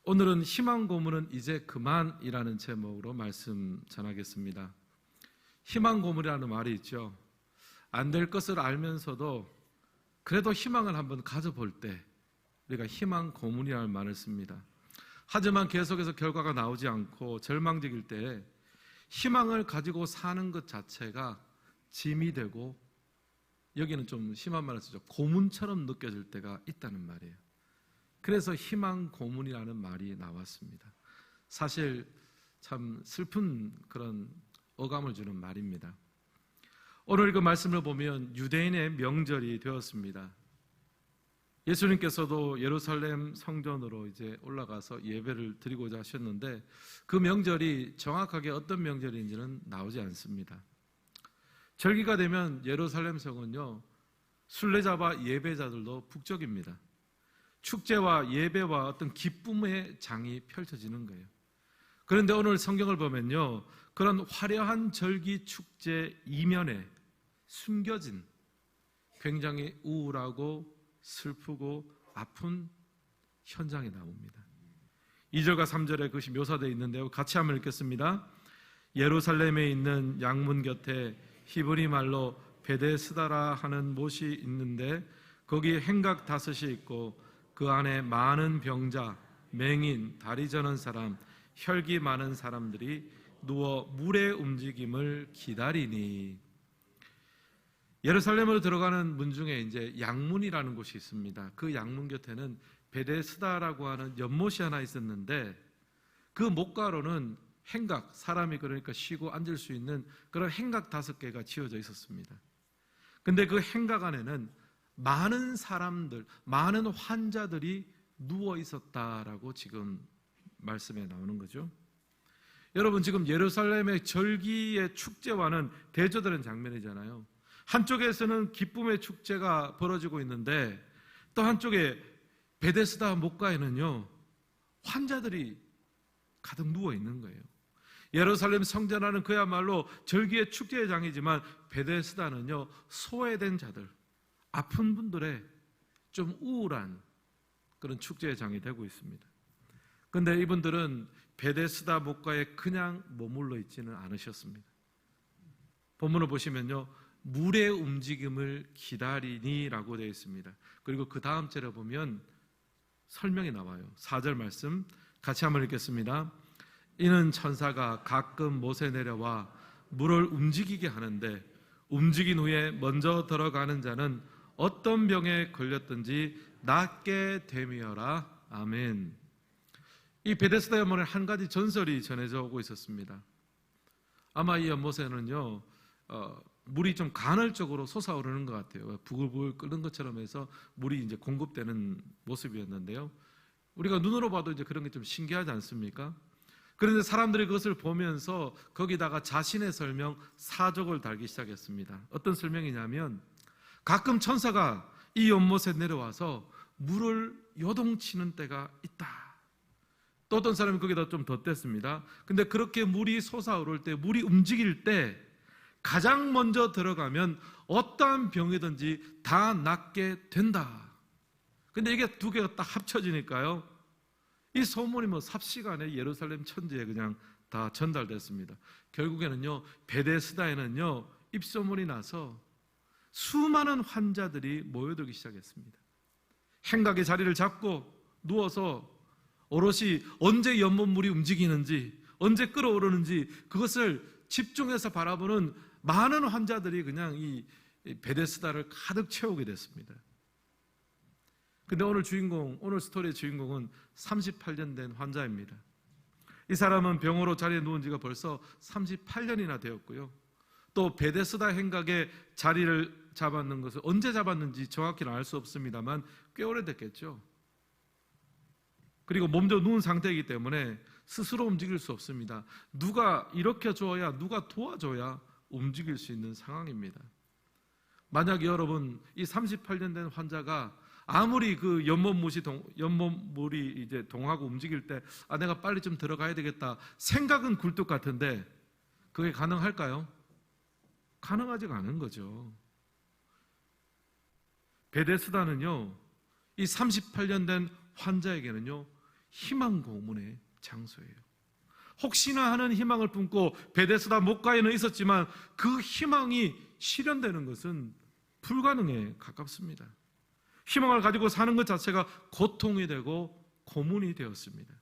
오늘은 희망 고문은 이제 그만이라는 제목으로 말씀 전하겠습니다. 희망 고문이라는 말이 있죠. 안 될 것을 알면서도 그래도 희망을 한번 가져볼 때 우리가 희망 고문이라는 말을 씁니다. 하지만 계속해서 결과가 나오지 않고 절망적일 때 희망을 가지고 사는 것 자체가 짐이 되고, 여기는 좀 심한 말을 쓰죠. 고문처럼 느껴질 때가 있다는 말이에요. 그래서 희망 고문이라는 말이 나왔습니다. 사실 참 슬픈 그런 어감을 주는 말입니다. 오늘 그 말씀을 보면 유대인의 명절이 되었습니다. 예수님께서도 예루살렘 성전으로 이제 올라가서 예배를 드리고자 하셨는데 그 명절이 정확하게 어떤 명절인지는 나오지 않습니다. 절기가 되면 예루살렘 성은요, 순례자와 예배자들도 북적입니다. 축제와 예배와 어떤 기쁨의 장이 펼쳐지는 거예요. 그런데 오늘 성경을 보면요, 그런 화려한 절기 축제 이면에 숨겨진 굉장히 우울하고 슬프고 아픈 현장이 나옵니다. 2절과 3절에 그것이 묘사되어 있는데요, 같이 한번 읽겠습니다. 예루살렘에 있는 양문 곁에 히브리 말로 베데스다라 하는 못이 있는데 거기에 행각 5이 있고 그 안에 많은 병자, 맹인, 다리 저는 사람, 혈기 많은 사람들이 누워 물의 움직임을 기다리니. 예루살렘으로 들어가는 문 중에 이제 양문이라는 곳이 있습니다. 그 양문 곁에는 베데스다라고 하는 연못이 하나 있었는데 그 못가로는 행각, 사람이 그러니까 쉬고 앉을 수 있는 그런 행각 5개가 지어져 있었습니다. 근데 그 행각 안에는 많은 사람들, 많은 환자들이 누워 있었다라고 지금 말씀에 나오는 거죠. 여러분, 지금 예루살렘의 절기의 축제와는 대조되는 장면이잖아요. 한쪽에서는 기쁨의 축제가 벌어지고 있는데 또 한쪽에 베데스다 못가에는요, 환자들이 가득 누워 있는 거예요. 예루살렘 성전하는 그야말로 절기의 축제의 장이지만 베데스다는요, 소외된 자들, 아픈 분들의 좀 우울한 그런 축제의 장이 되고 있습니다. 그런데 이분들은 베데스다 못가에 그냥 머물러 있지는 않으셨습니다. 본문을 보시면요, 물의 움직임을 기다리니라고 되어 있습니다. 그리고 그 다음 절에 보면 설명이 나와요. 4절 말씀 같이 한번 읽겠습니다. 이는 천사가 가끔 못에 내려와 물을 움직이게 하는데 움직인 후에 먼저 들어가는 자는 어떤 병에 걸렸든지 낫게 되미어라. 아멘. 이 베데스다 연못에 한 가지 전설이 전해져 오고 있었습니다. 아마 이 연못에는요, 물이 좀 간헐적으로 솟아오르는 것 같아요. 부글부글 끓는 것처럼 해서 물이 이제 공급되는 모습이었는데요. 우리가 눈으로 봐도 이제 그런 게 좀 신기하지 않습니까? 그런데 사람들이 그것을 보면서 거기다가 자신의 설명, 사족을 달기 시작했습니다. 어떤 설명이냐면 가끔 천사가 이 연못에 내려와서 물을 요동치는 때가 있다. 또 어떤 사람이 거기다 좀 덧댔습니다. 근데 그렇게 물이 솟아오를 때, 물이 움직일 때 가장 먼저 들어가면 어떠한 병이든지 다 낫게 된다. 근데 이게 두 개가 딱 합쳐지니까요, 이 소문이 뭐 삽시간에 예루살렘 천지에 그냥 다 전달됐습니다. 결국에는요, 베데스다에는요, 입소문이 나서 수많은 환자들이 모여들기 시작했습니다. 행각의 자리를 잡고 누워서 오롯이 언제 연못물이 움직이는지, 언제 끓어오르는지 그것을 집중해서 바라보는 많은 환자들이 그냥 이 베데스다를 가득 채우게 됐습니다. 근데 오늘 스토리의 주인공은 38년 된 환자입니다. 이 사람은 병으로 자리에 누운 지가 벌써 38년이나 되었고요. 또 베데스다 행각의 자리를 잡았는 것을 언제 잡았는지 정확히는 알 수 없습니다만 꽤 오래됐겠죠. 그리고 몸도 누운 상태이기 때문에 스스로 움직일 수 없습니다. 누가 일으켜줘야, 누가 도와줘야 움직일 수 있는 상황입니다. 만약에 여러분, 이 38년 된 환자가 아무리 그 연못물이 이제 동하고 움직일 때, 내가 빨리 좀 들어가야 되겠다 생각은 굴뚝 같은데 그게 가능할까요? 가능하지가 않은 거죠. 베데스다는요, 이 38년 된 환자에게는요, 희망 고문의 장소예요. 혹시나 하는 희망을 품고 베데스다 목가에는 있었지만 그 희망이 실현되는 것은 불가능에 가깝습니다. 희망을 가지고 사는 것 자체가 고통이 되고 고문이 되었습니다.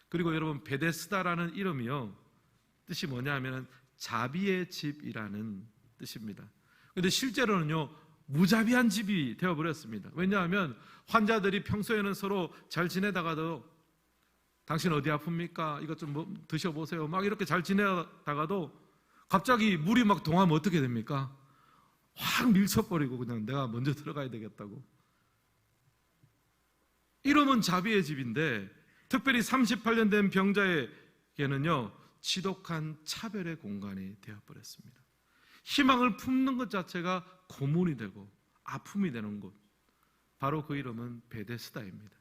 그리고 여러분, 베데스다라는 이름이요, 뜻이 뭐냐 하면 자비의 집이라는 뜻입니다. 그런데 실제로는요, 무자비한 집이 되어버렸습니다. 왜냐하면 환자들이 평소에는 서로 잘 지내다가도 당신 어디 아픕니까? 이것 좀 드셔보세요. 막 이렇게 잘 지내다가도 갑자기 물이 막 동하면 어떻게 됩니까? 확 밀쳐버리고 그냥 내가 먼저 들어가야 되겠다고. 이러면 자비의 집인데, 특별히 38년 된 병자에게는요, 지독한 차별의 공간이 되어버렸습니다. 희망을 품는 것 자체가 고문이 되고 아픔이 되는 곳, 바로 그 이름은 베데스다입니다.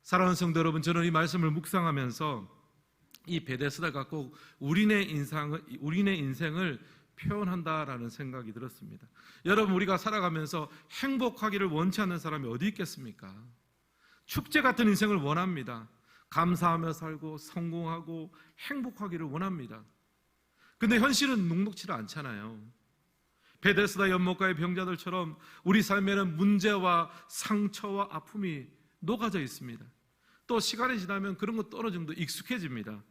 사랑하는 성도 여러분, 저는 이 말씀을 묵상하면서 이 베데스다가 꼭 우리네 인생을 표현한다라는 생각이 들었습니다. 여러분, 우리가 살아가면서 행복하기를 원치 않는 사람이 어디 있겠습니까? 축제 같은 인생을 원합니다. 감사하며 살고 성공하고 행복하기를 원합니다. 근데 현실은 녹록지를 않잖아요. 베데스다 연못가의 병자들처럼 우리 삶에는 문제와 상처와 아픔이 녹아져 있습니다. 또 시간이 지나면 그런 것 어느 정도 익숙해집니다.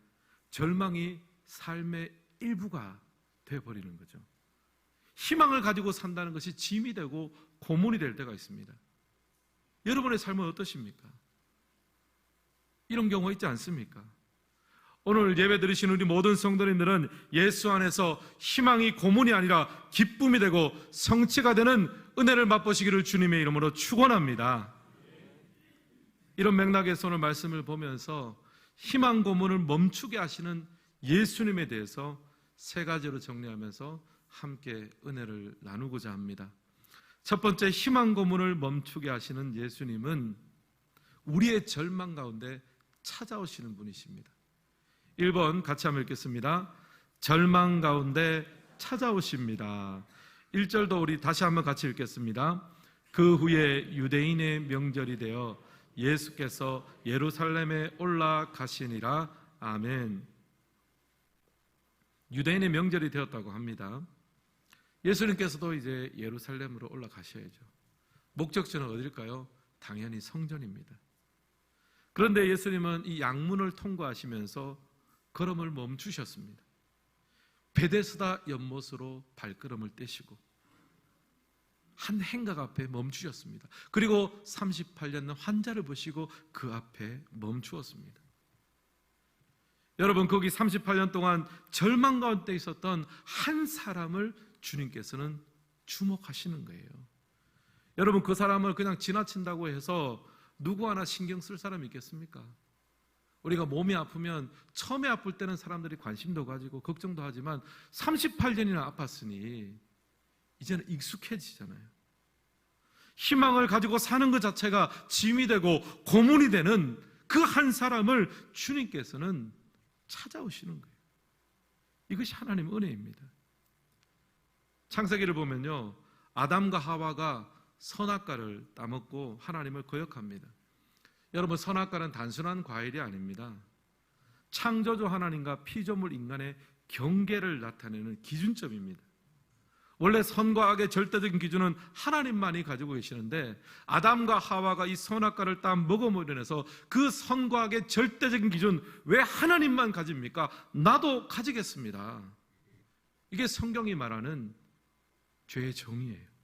절망이 삶의 일부가 되어버리는 거죠. 희망을 가지고 산다는 것이 짐이 되고 고문이 될 때가 있습니다. 여러분의 삶은 어떠십니까? 이런 경우가 있지 않습니까? 오늘 예배 드리신 우리 모든 성도님들은 예수 안에서 희망이 고문이 아니라 기쁨이 되고 성취가 되는 은혜를 맛보시기를 주님의 이름으로 축원합니다. 이런 맥락에서 오늘 말씀을 보면서 희망 고문을 멈추게 하시는 예수님에 대해서 세 가지로 정리하면서 함께 은혜를 나누고자 합니다. 첫 번째, 희망 고문을 멈추게 하시는 예수님은 우리의 절망 가운데 찾아오시는 분이십니다. 1번 같이 한번 읽겠습니다. 절망 가운데 찾아오십니다. 1절도 우리 다시 한번 같이 읽겠습니다. 그 후에 유대인의 명절이 되어 예수께서 예루살렘에 올라가시니라. 아멘. 유대인의 명절이 되었다고 합니다. 예수님께서도 이제 예루살렘으로 올라가셔야죠. 목적지는 어딜까요? 당연히 성전입니다. 그런데 예수님은 이 양문을 통과하시면서 걸음을 멈추셨습니다. 베데스다 연못으로 발걸음을 떼시고 한 행각 앞에 멈추셨습니다. 그리고 38년 환자를 보시고 그 앞에 멈추었습니다. 여러분, 거기 38년 동안 절망 가운데 있었던 한 사람을 주님께서는 주목하시는 거예요. 여러분, 그 사람을 그냥 지나친다고 해서 누구 하나 신경 쓸 사람이 있겠습니까? 우리가 몸이 아프면 처음에 아플 때는 사람들이 관심도 가지고 걱정도 하지만 38년이나 아팠으니 이제는 익숙해지잖아요. 희망을 가지고 사는 것 자체가 짐이 되고 고문이 되는 그 한 사람을 주님께서는 찾아오시는 거예요. 이것이 하나님의 은혜입니다. 창세기를 보면요, 아담과 하와가 선악과를 따먹고 하나님을 거역합니다. 여러분, 선악과는 단순한 과일이 아닙니다. 창조주 하나님과 피조물 인간의 경계를 나타내는 기준점입니다. 원래 선과 악의 절대적인 기준은 하나님만이 가지고 계시는데 아담과 하와가 이 선악과를 따 먹음으로 인해서 그 선과 악의 절대적인 기준, 왜 하나님만 가집니까? 나도 가지겠습니다. 이게 성경이 말하는 죄의 정의예요.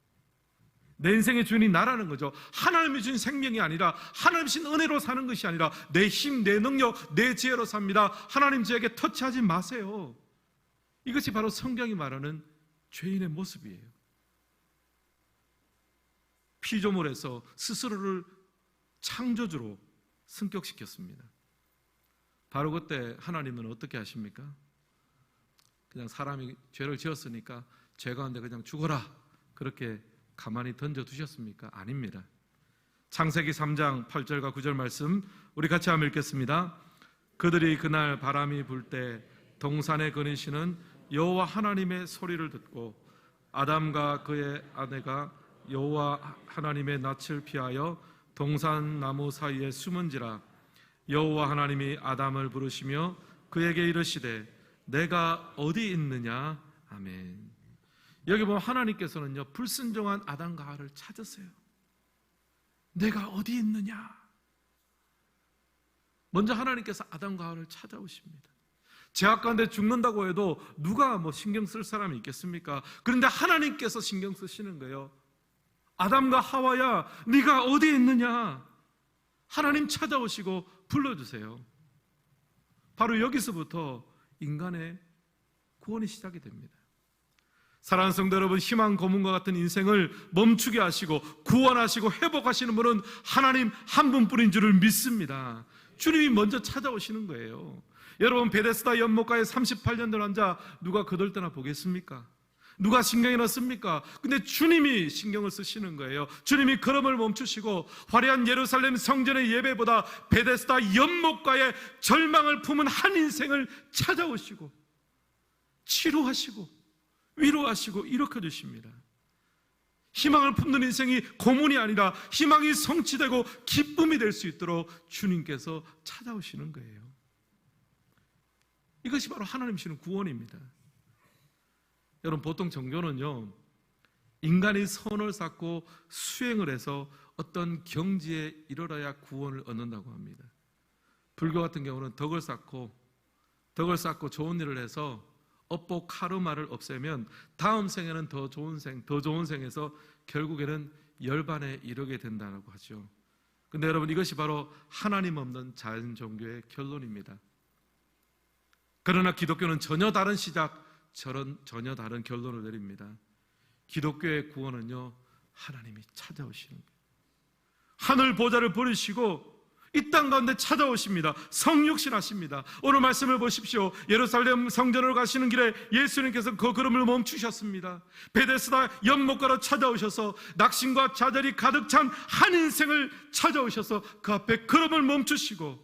내 인생의 주인이 나라는 거죠. 하나님이 주신 생명이 아니라 하나님 주신 은혜로 사는 것이 아니라 내 힘, 내 능력, 내 지혜로 삽니다. 하나님 저에게 터치하지 마세요. 이것이 바로 성경이 말하는 죄인의 모습이에요. 피조물에서 스스로를 창조주로 승격시켰습니다. 바로 그때 하나님은 어떻게 하십니까? 그냥 사람이 죄를 지었으니까 죄 가운데 그냥 죽어라, 그렇게 가만히 던져두셨습니까? 아닙니다. 창세기 3장 8절과 9절 말씀 우리 같이 한번 읽겠습니다. 그들이 그날 바람이 불 때 동산에 거니시는 여호와 하나님의 소리를 듣고 아담과 그의 아내가 여호와 하나님의 낯을 피하여 동산나무 사이에 숨은지라. 여호와 하나님이 아담을 부르시며 그에게 이르시되 내가 어디 있느냐. 아멘. 여기 보면 하나님께서는요, 불순종한 아담과 하와를 찾으세요. 내가 어디 있느냐. 먼저 하나님께서 아담과 하와를 찾아오십니다. 죄악 가운데 죽는다고 해도 누가 신경 쓸 사람이 있겠습니까? 그런데 하나님께서 신경 쓰시는 거예요. 아담과 하와야, 네가 어디 있느냐. 하나님 찾아오시고 불러주세요. 바로 여기서부터 인간의 구원이 시작이 됩니다. 사랑하는 성도 여러분, 희망 고문과 같은 인생을 멈추게 하시고 구원하시고 회복하시는 분은 하나님 한 분뿐인 줄을 믿습니다. 주님이 먼저 찾아오시는 거예요. 여러분, 베데스다 연못가에 38년 된 환자 누가 거들떠나 보겠습니까? 누가 신경이 났습니까? 근데 주님이 신경을 쓰시는 거예요. 주님이 걸음을 멈추시고 화려한 예루살렘 성전의 예배보다 베데스다 연못가에 절망을 품은 한 인생을 찾아오시고 치료하시고 위로하시고 일으켜주십니다. 희망을 품는 인생이 고문이 아니라 희망이 성취되고 기쁨이 될 수 있도록 주님께서 찾아오시는 거예요. 이것이 바로 하나님 주시는 구원입니다. 여러분, 보통 종교는요, 인간이 선을 쌓고 수행을 해서 어떤 경지에 이르러야 구원을 얻는다고 합니다. 불교 같은 경우는 덕을 쌓고 좋은 일을 해서 업보 카르마를 없애면 다음 생에는 더 좋은 생에서 결국에는 열반에 이르게 된다고 하죠. 근데 여러분, 이것이 바로 하나님 없는 자연 종교의 결론입니다. 그러나 기독교는 전혀 다른 시작, 전혀 다른 결론을 내립니다. 기독교의 구원은요, 하나님이 찾아오시는 거예요. 하늘 보좌를 버리시고 이 땅 가운데 찾아오십니다. 성육신하십니다. 오늘 말씀을 보십시오. 예루살렘 성전으로 가시는 길에 예수님께서 그 걸음을 멈추셨습니다. 베데스다 연못가로 찾아오셔서 낙심과 좌절이 가득 찬 한 인생을 찾아오셔서 그 앞에 걸음을 멈추시고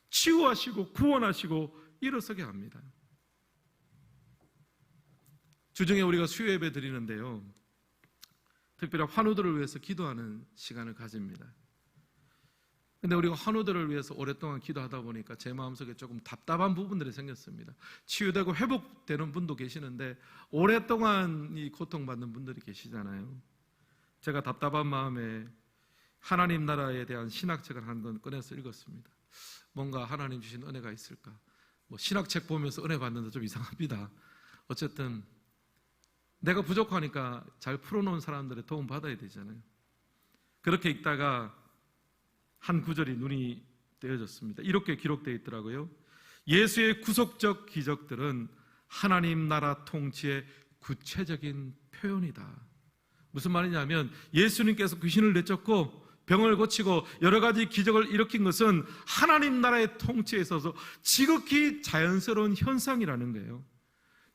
치유하시고 구원하시고 일어서게 합니다. 주중에 우리가 수요 예배 드리는데요, 특별히 환우들을 위해서 기도하는 시간을 가집니다. 근데 우리가 환우들을 위해서 오랫동안 기도하다 보니까 제 마음속에 조금 답답한 부분들이 생겼습니다. 치유되고 회복되는 분도 계시는데 오랫동안 이 고통받는 분들이 계시잖아요. 제가 답답한 마음에 하나님 나라에 대한 신학책을 한 권 꺼내서 읽었습니다. 뭔가 하나님 주신 은혜가 있을까? 신학책 보면서 은혜 받는데 좀 이상합니다. 어쨌든 내가 부족하니까 잘 풀어놓은 사람들의 도움 받아야 되잖아요. 그렇게 읽다가 한 구절이 눈이 떼어졌습니다. 이렇게 기록되어 있더라고요. 예수의 구속적 기적들은 하나님 나라 통치의 구체적인 표현이다. 무슨 말이냐면 예수님께서 귀신을 내쫓고 병을 고치고 여러 가지 기적을 일으킨 것은 하나님 나라의 통치에 있어서 지극히 자연스러운 현상이라는 거예요.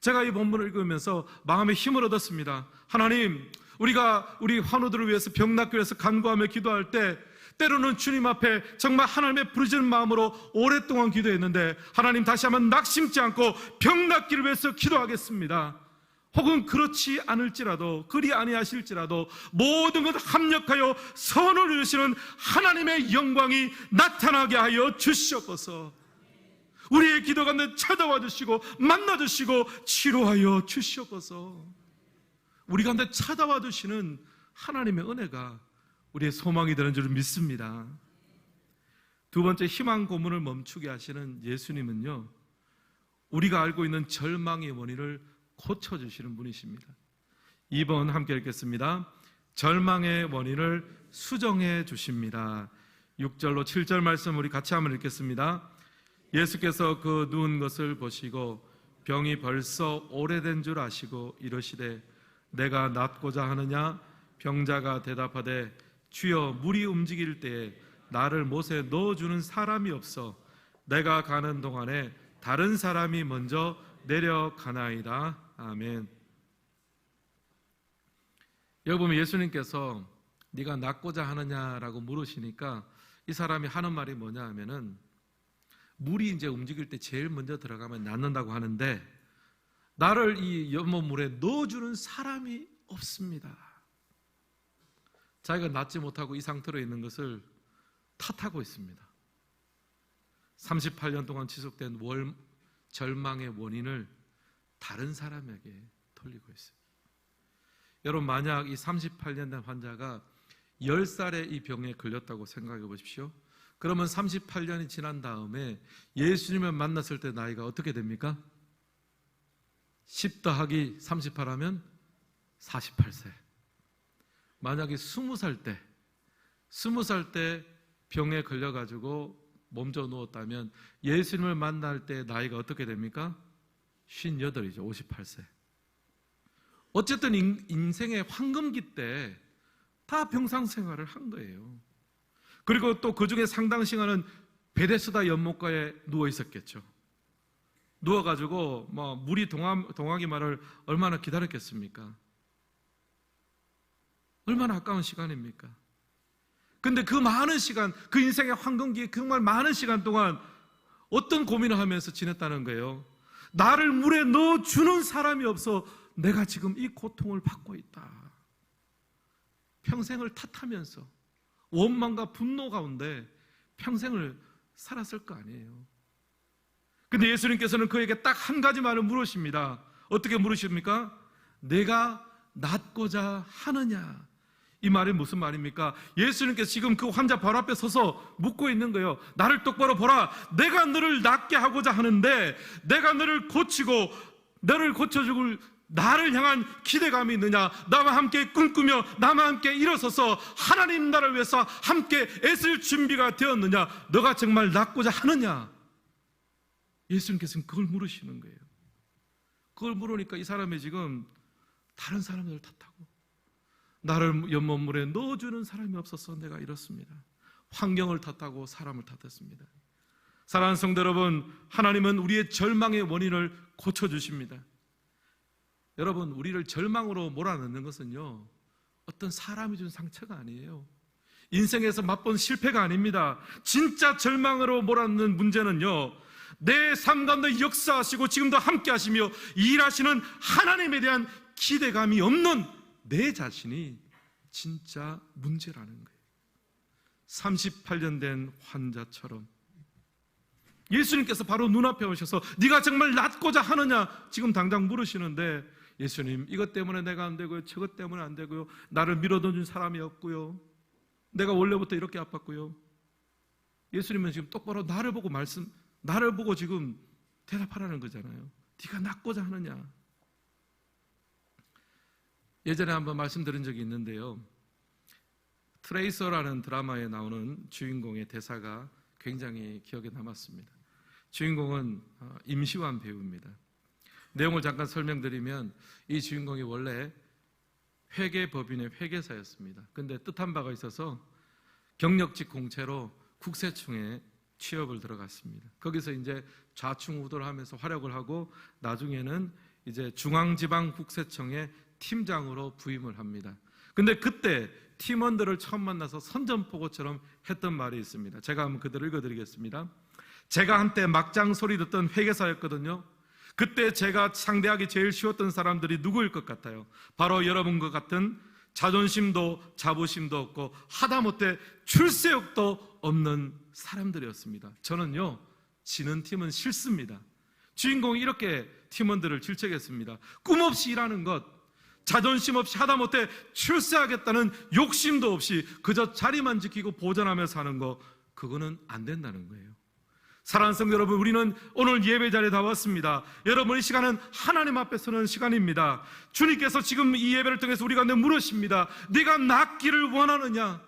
제가 이 본문을 읽으면서 마음에 힘을 얻었습니다. 하나님, 우리가 우리 환우들을 위해서 병 낫기 위해서 간구하며 기도할 때 때로는 주님 앞에 정말 하나님의 부르짖는 마음으로 오랫동안 기도했는데 하나님, 다시 한번 낙심치 않고 병 낫기를 위해서 기도하겠습니다. 혹은 그렇지 않을지라도, 그리 아니하실지라도 모든 것 합력하여 선을 이루시는 하나님의 영광이 나타나게 하여 주시옵소서. 우리의 기도 가운데 찾아와 주시고 만나 주시고 치료하여 주시옵소서. 우리 가운데 찾아와 주시는 하나님의 은혜가 우리의 소망이 되는 줄 믿습니다. 두 번째, 희망 고문을 멈추게 하시는 예수님은요, 우리가 알고 있는 절망의 원인을 고쳐주시는 분이십니다. 2번 함께 읽겠습니다. 절망의 원인을 수정해 주십니다. 6절로 7절 말씀 우리 같이 한번 읽겠습니다. 예수께서 그 누운 것을 보시고 병이 벌써 오래된 줄 아시고 이르시되 내가 낫고자 하느냐? 병자가 대답하되 주여, 물이 움직일 때에 나를 못에 넣어주는 사람이 없어 내가 가는 동안에 다른 사람이 먼저 내려가나이다. 아멘. 여기 보면 예수님께서 네가 낫고자 하느냐라고 물으시니까 이 사람이 하는 말이 뭐냐 하면은 물이 이제 움직일 때 제일 먼저 들어가면 낫는다고 하는데 나를 이 연못물에 넣어주는 사람이 없습니다. 자기가 낫지 못하고 이 상태로 있는 것을 탓하고 있습니다. 38년 동안 지속된 절망의 원인을 다른 사람에게 돌리고 있어요. 여러분, 만약 이 38년 된 환자가 10살에 이 병에 걸렸다고 생각해 보십시오. 그러면 38년이 지난 다음에 예수님을 만났을 때 나이가 어떻게 됩니까? 10 더하기 38 하면 48세. 만약에 20살 때 병에 걸려가지고 몸져 누웠다면 예수님을 만날 때 나이가 어떻게 됩니까? 58이죠. 58세. 어쨌든 인생의 황금기 때 다 병상 생활을 한 거예요. 그리고 또 그 중에 상당 시간은 베데스다 연못가에 누워 있었겠죠. 누워가지고 물이 동하기 말을 얼마나 기다렸겠습니까? 얼마나 아까운 시간입니까? 근데 그 많은 시간, 그 인생의 황금기에 정말 많은 시간 동안 어떤 고민을 하면서 지냈다는 거예요. 나를 물에 넣어주는 사람이 없어 내가 지금 이 고통을 받고 있다. 평생을 탓하면서 원망과 분노 가운데 평생을 살았을 거 아니에요. 근데 예수님께서는 그에게 딱 한 가지 말을 물으십니다. 어떻게 물으십니까? 내가 낫고자 하느냐? 이 말이 무슨 말입니까? 예수님께서 지금 그 환자 바로 앞에 서서 묻고 있는 거예요. 나를 똑바로 보라. 내가 너를 낫게 하고자 하는데 내가 너를 고치고 너를 고쳐줄 나를 향한 기대감이 있느냐? 나와 함께 꿈꾸며 나와 함께 일어서서 하나님 나라를 위해서 함께 애쓸 준비가 되었느냐? 너가 정말 낫고자 하느냐? 예수님께서는 그걸 물으시는 거예요. 그걸 물으니까 이 사람이 지금 다른 사람을 탓하고 나를 연못물에 넣어주는 사람이 없어서 내가 이렇습니다. 환경을 탓하고 사람을 탓했습니다. 사랑하는 성도 여러분, 하나님은 우리의 절망의 원인을 고쳐주십니다. 여러분, 우리를 절망으로 몰아넣는 것은요, 어떤 사람이 준 상처가 아니에요. 인생에서 맛본 실패가 아닙니다. 진짜 절망으로 몰아넣는 문제는요, 내 삶 가운데 역사하시고 지금도 함께 하시며 일하시는 하나님에 대한 기대감이 없는 내 자신이 진짜 문제라는 거예요. 38년 된 환자처럼 예수님께서 바로 눈앞에 오셔서 네가 정말 낫고자 하느냐 지금 당장 물으시는데, 예수님, 이것 때문에 내가 안 되고요, 저것 때문에 안 되고요, 나를 밀어넣어준 사람이 없고요, 내가 원래부터 이렇게 아팠고요. 예수님은 지금 똑바로 나를 보고 지금 대답하라는 거잖아요. 네가 낫고자 하느냐. 예전에 한번 말씀드린 적이 있는데요, 트레이서라는 드라마에 나오는 주인공의 대사가 굉장히 기억에 남았습니다. 주인공은 임시완 배우입니다. 내용을 잠깐 설명드리면, 이 주인공이 원래 회계법인의 회계사였습니다. 근데 뜻한 바가 있어서 경력직 공채로 국세청에 취업을 들어갔습니다. 거기서 이제 좌충우돌 하면서 활약을 하고 나중에는 이제 중앙지방국세청의 팀장으로 부임을 합니다. 근데 그때 팀원들을 처음 만나서 선전포고처럼 했던 말이 있습니다. 제가 한번 그대로 읽어드리겠습니다. 제가 한때 막장 소리 듣던 회계사였거든요. 그때 제가 상대하기 제일 쉬웠던 사람들이 누구일 것 같아요? 바로 여러분과 같은 자존심도 자부심도 없고 하다못해 출세욕도 없는 사람들이었습니다. 저는요, 지는 팀은 싫습니다. 주인공이 이렇게 팀원들을 질책했습니다. 꿈 없이 일하는 것, 자존심 없이 하다못해 출세하겠다는 욕심도 없이 그저 자리만 지키고 보존하며 사는 거, 그거는 안 된다는 거예요. 사랑하는 성도 여러분, 우리는 오늘 예배 자리에 다 왔습니다. 여러분, 이 시간은 하나님 앞에 서는 시간입니다. 주님께서 지금 이 예배를 통해서 우리 가운데 물으십니다. 네가 낫기를 원하느냐?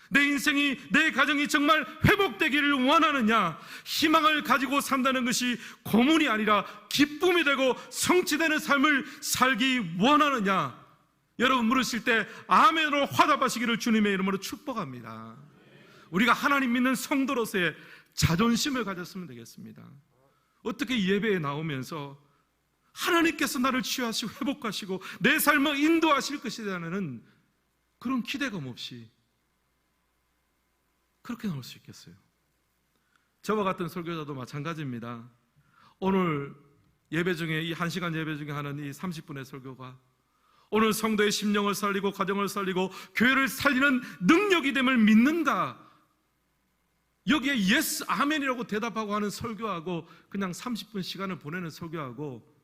내 인생이, 내 가정이 정말 회복되기를 원하느냐? 희망을 가지고 산다는 것이 고문이 아니라 기쁨이 되고 성취되는 삶을 살기 원하느냐? 여러분 물으실 때 아멘으로 화답하시기를 주님의 이름으로 축복합니다. 우리가 하나님 믿는 성도로서의 자존심을 가졌으면 되겠습니다. 어떻게 예배에 나오면서 하나님께서 나를 치유하시고 회복하시고 내 삶을 인도하실 것이라는 그런 기대감 없이 그렇게 나올 수 있겠어요? 저와 같은 설교자도 마찬가지입니다. 오늘 예배 중에, 이 1시간 예배 중에 하는 이 30분의 설교가 오늘 성도의 심령을 살리고 가정을 살리고 교회를 살리는 능력이 됨을 믿는가? 여기에 예스 아멘이라고 대답하고 하는 설교하고 그냥 30분 시간을 보내는 설교하고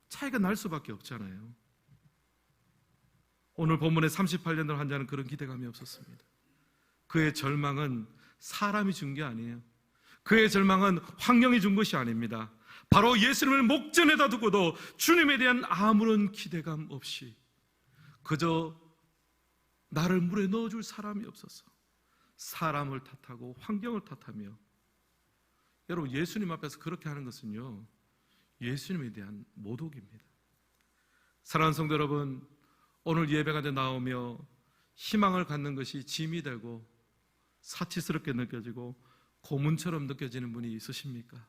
차이가 날 수밖에 없잖아요. 오늘 본문의 38년을 환자는 그런 기대감이 없었습니다. 그의 절망은 사람이 준 게 아니에요. 그의 절망은 환경이 준 것이 아닙니다. 바로 예수님을 목전에다 두고도 주님에 대한 아무런 기대감 없이 그저 나를 물에 넣어줄 사람이 없어서 사람을 탓하고 환경을 탓하며, 여러분 예수님 앞에서 그렇게 하는 것은요, 예수님에 대한 모독입니다. 사랑하는 성도 여러분, 오늘 예배가 나오며 희망을 갖는 것이 짐이 되고 사치스럽게 느껴지고 고문처럼 느껴지는 분이 있으십니까?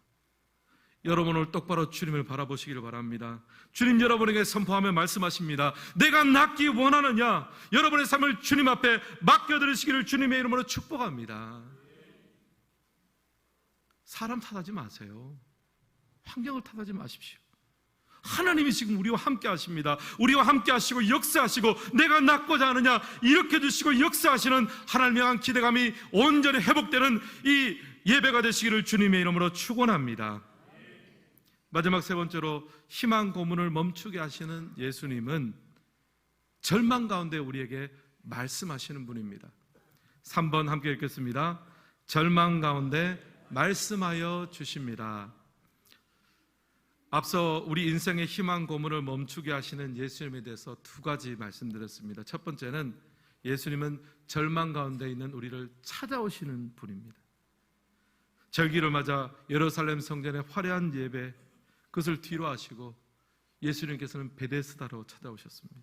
여러분 오늘 똑바로 주님을 바라보시기를 바랍니다. 주님 여러분에게 선포하며 말씀하십니다. 내가 낫기 원하느냐? 여러분의 삶을 주님 앞에 맡겨드리시기를 주님의 이름으로 축복합니다. 사람 탓하지 마세요. 환경을 탓하지 마십시오. 하나님이 지금 우리와 함께 하십니다. 우리와 함께 하시고 역사하시고 내가 낫고자 하느냐 이렇게 주시고 역사하시는 하나님에 대한 기대감이 온전히 회복되는 이 예배가 되시기를 주님의 이름으로 축원합니다. 마지막 세 번째로 희망 고문을 멈추게 하시는 예수님은 절망 가운데 우리에게 말씀하시는 분입니다. 3번 함께 읽겠습니다. 절망 가운데 말씀하여 주십니다. 앞서 우리 인생의 희망 고문을 멈추게 하시는 예수님에 대해서 두 가지 말씀드렸습니다. 첫 번째는 예수님은 절망 가운데 있는 우리를 찾아오시는 분입니다. 절기를 맞아 예루살렘 성전의 화려한 예배, 그것을 뒤로 하시고 예수님께서는 베데스다로 찾아오셨습니다.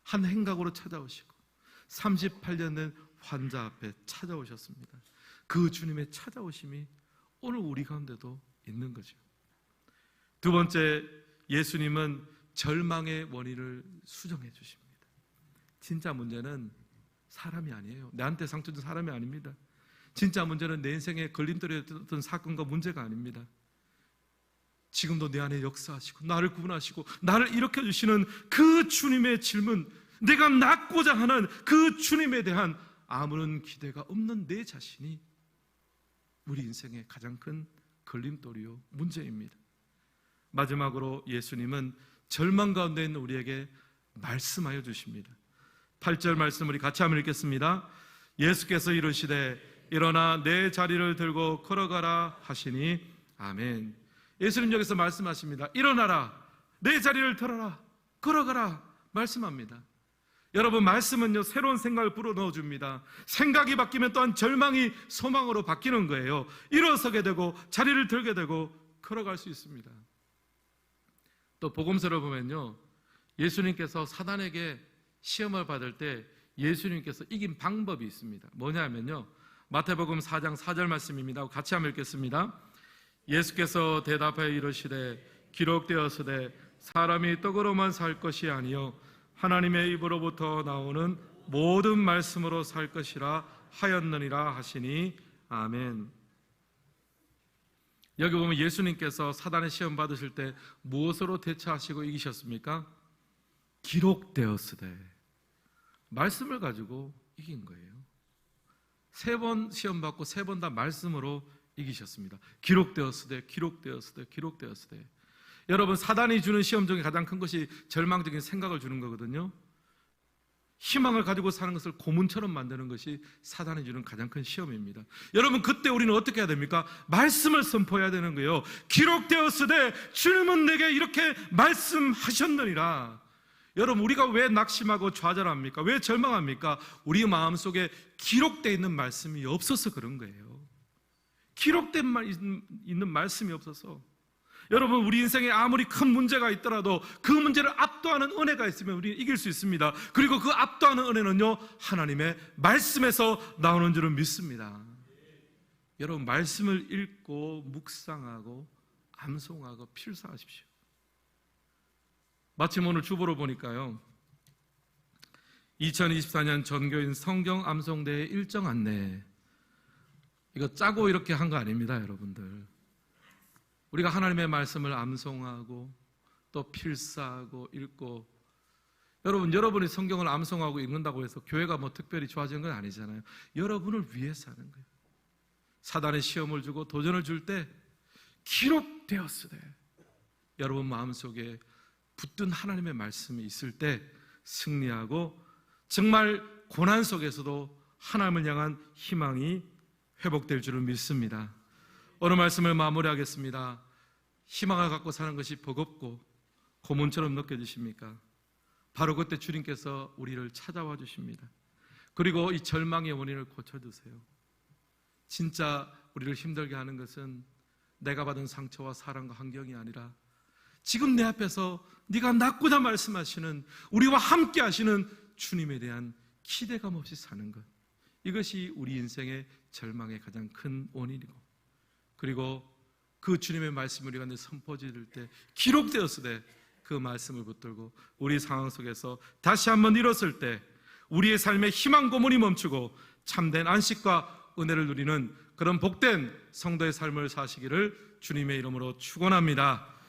한 행각으로 찾아오시고 38년 된 환자 앞에 찾아오셨습니다. 그 주님의 찾아오심이 오늘 우리 가운데도 있는 거죠. 두 번째, 예수님은 절망의 원인을 수정해 주십니다. 진짜 문제는 사람이 아니에요. 나한테 상처 준 사람이 아닙니다. 진짜 문제는 내 인생에 걸림돌이었던 사건과 문제가 아닙니다. 지금도 내 안에 역사하시고 나를 구원하시고 나를 일으켜주시는 그 주님의 질문, 내가 낫고자 하는 그 주님에 대한 아무런 기대가 없는 내 자신이 우리 인생의 가장 큰 걸림돌이요 문제입니다. 마지막으로 예수님은 절망 가운데 있는 우리에게 말씀하여 주십니다. 8절 말씀 우리 같이 한번 읽겠습니다. 예수께서 이르시되 일어나 내 자리를 들고 걸어가라 하시니 아멘. 예수님 여기서 말씀하십니다. 일어나라, 내 자리를 들어라, 걸어가라 말씀합니다. 여러분 말씀은요 새로운 생각을 불어넣어줍니다. 생각이 바뀌면 또한 절망이 소망으로 바뀌는 거예요. 일어서게 되고 자리를 들게 되고 걸어갈 수 있습니다. 또 복음서를 보면요 예수님께서 사단에게 시험을 받을 때 예수님께서 이긴 방법이 있습니다. 뭐냐면요 마태복음 4장 4절 말씀입니다. 같이 한번 읽겠습니다. 예수께서 대답하여 이르시되 기록되었으되 사람이 떡으로만 살 것이 아니요 하나님의 입으로부터 나오는 모든 말씀으로 살 것이라 하였느니라 하시니 아멘. 여기 보면 예수님께서 사단의 시험 받으실 때 무엇으로 대처하시고 이기셨습니까? 기록되었으되 말씀을 가지고 이긴 거예요. 3번 시험 받고 3번 다 말씀으로 이기셨습니다. 기록되었으되 기록되었으되 기록되었으되. 여러분 사단이 주는 시험 중에 가장 큰 것이 절망적인 생각을 주는 거거든요. 희망을 가지고 사는 것을 고문처럼 만드는 것이 사단이 주는 가장 큰 시험입니다. 여러분 그때 우리는 어떻게 해야 됩니까? 말씀을 선포해야 되는 거예요. 기록되었으되 주님은 내게 이렇게 말씀하셨느니라. 여러분 우리가 왜 낙심하고 좌절합니까? 왜 절망합니까? 우리 마음속에 기록되어 있는 말씀이 없어서 그런 거예요. 기록된 있는 말씀이 없어서. 여러분 우리 인생에 아무리 큰 문제가 있더라도 그 문제를 압도하는 은혜가 있으면 우리는 이길 수 있습니다. 그리고 그 압도하는 은혜는요 하나님의 말씀에서 나오는 줄은 믿습니다. 여러분 말씀을 읽고 묵상하고 암송하고 필사하십시오. 마침 오늘 주보로 보니까요 2024년 전교인 성경 암송대회 일정 안내, 이거 짜고 이렇게 한 거 아닙니다. 여러분들 우리가 하나님의 말씀을 암송하고 또 필사하고 읽고, 여러분이 성경을 암송하고 읽는다고 해서 교회가 뭐 특별히 좋아지는 건 아니잖아요. 여러분을 위해서 하는 거예요. 사단의 시험을 주고 도전을 줄 때 기록되었으되, 여러분 마음속에 붙든 하나님의 말씀이 있을 때 승리하고 정말 고난 속에서도 하나님을 향한 희망이 회복될 줄을 믿습니다. 오늘 말씀을 마무리하겠습니다. 희망을 갖고 사는 것이 버겁고 고문처럼 느껴지십니까? 바로 그때 주님께서 우리를 찾아와 주십니다. 그리고 이 절망의 원인을 고쳐주세요. 진짜 우리를 힘들게 하는 것은 내가 받은 상처와 사랑과 환경이 아니라 지금 내 앞에서 네가 낫고자 말씀하시는, 우리와 함께 하시는 주님에 대한 기대감 없이 사는 것, 이것이 우리 인생의 절망의 가장 큰 원인이고, 그리고 그 주님의 말씀을 우리가 선포지를 때 기록되었을 때 그 말씀을 붙들고 우리 상황 속에서 다시 한번 일었을 때 우리의 삶의 희망 고문이 멈추고 참된 안식과 은혜를 누리는 그런 복된 성도의 삶을 사시기를 주님의 이름으로 축원합니다.